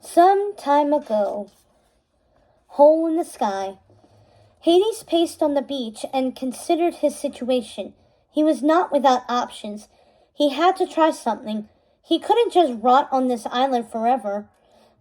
Some time ago. Hole in the sky. Hades paced on the beach and considered his situation. He was not without options. He had to try something. He couldn't just rot on this island forever.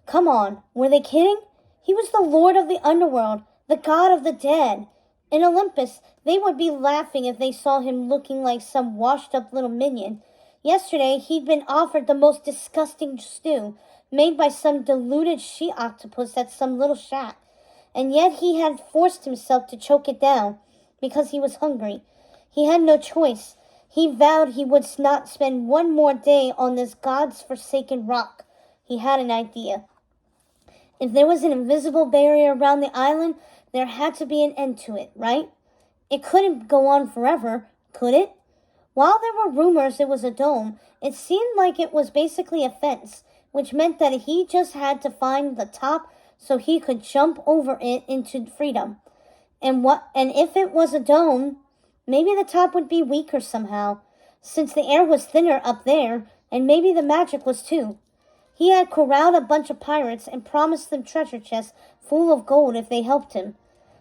Come on, were they kidding? He was the lord of the underworld, the god of the dead. In Olympus, they would be laughing if they saw him looking like some washed-up little minion. Yesterday, he'd been offered the most disgusting stew, made by some deluded she-octopus at some little shack. And yet he had forced himself to choke it down, because he was hungry. He had no choice. He vowed he would not spend one more day on this God's forsaken rock. He had an idea. If there was an invisible barrier around the island, there had to be an end to it, right? It couldn't go on forever, could it? While there were rumors it was a dome, it seemed like it was basically a fence, which meant that he just had to find the top so he could jump over it into freedom. And if it was a dome, maybe the top would be weaker somehow, since the air was thinner up there, and maybe the magic was too. He had corralled a bunch of pirates and promised them treasure chests full of gold if they helped him.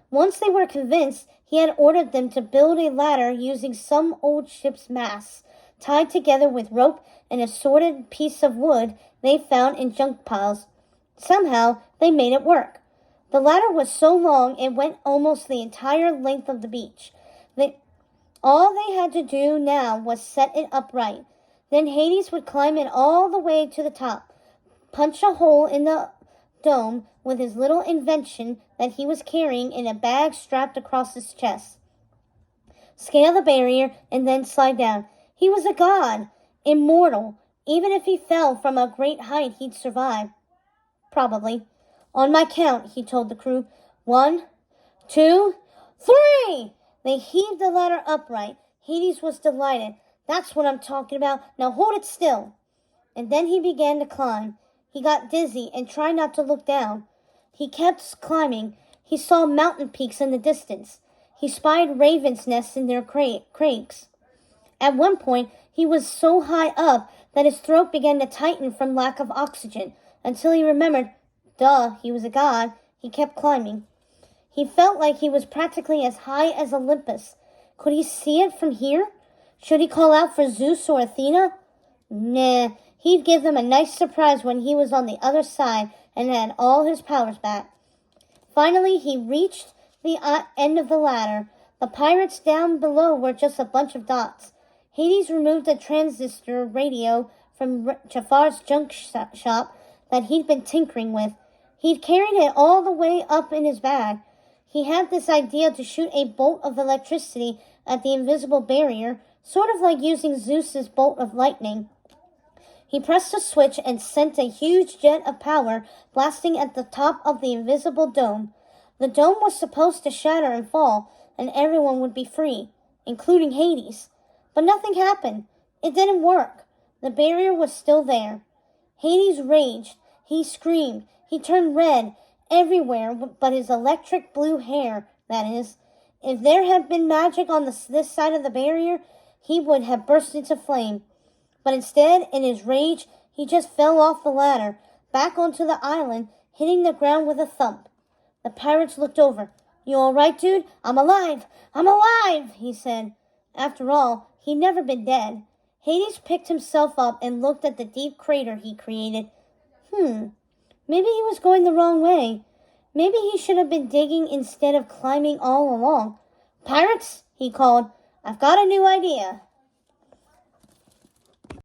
Once they were convinced, he had ordered them to build a ladder using some old ship's masts, tied together with rope and a sorted piece of wood they found in junk piles. Somehow, they made it work. The ladder was so long it went almost the entire length of the beach. All they had to do now was set it upright. Then Hades would climb it all the way to the top, punch a hole in the dome with his little invention that he was carrying in a bag strapped across his chest, scale the barrier, and then slide down. He was a god, immortal. Even if he fell from a great height, he'd survive. Probably. On my count, he told the crew. 1, 2, 3! They heaved the ladder upright. Hades was delighted. That's what I'm talking about. Now hold it still. And then he began to climb. He got dizzy and tried not to look down. He kept climbing. He saw mountain peaks in the distance. He spied ravens' nests in their crags. At one point, he was so high up that his throat began to tighten from lack of oxygen, until he remembered, he was a god. He kept climbing. He felt like he was practically as high as Olympus. Could he see it from here? Should he call out for Zeus or Athena? Nah, he'd give them a nice surprise when he was on the other side and had all his powers back. Finally, he reached the end of the ladder. The pirates down below were just a bunch of dots. Hades removed a transistor radio from Jafar's junk shop that he'd been tinkering with. He'd carried it all the way up in his bag. He had this idea to shoot a bolt of electricity at the invisible barrier, sort of like using Zeus's bolt of lightning. He pressed a switch and sent a huge jet of power blasting at the top of the invisible dome. The dome was supposed to shatter and fall, and everyone would be free, including Hades. But nothing happened. It didn't work. The barrier was still there. Hades raged. He screamed. He turned red everywhere but his electric blue hair, that is. If there had been magic on this side of the barrier, he would have burst into flame. But instead, in his rage, he just fell off the ladder, back onto the island, hitting the ground with a thump. The pirates looked over. "You all right, dude? I'm alive! I'm alive!" he said. After all, he'd never been dead. Hades picked himself up and looked at the deep crater he created. Maybe he was going the wrong way. Maybe he should have been digging instead of climbing all along. "Pirates," he called, "I've got a new idea."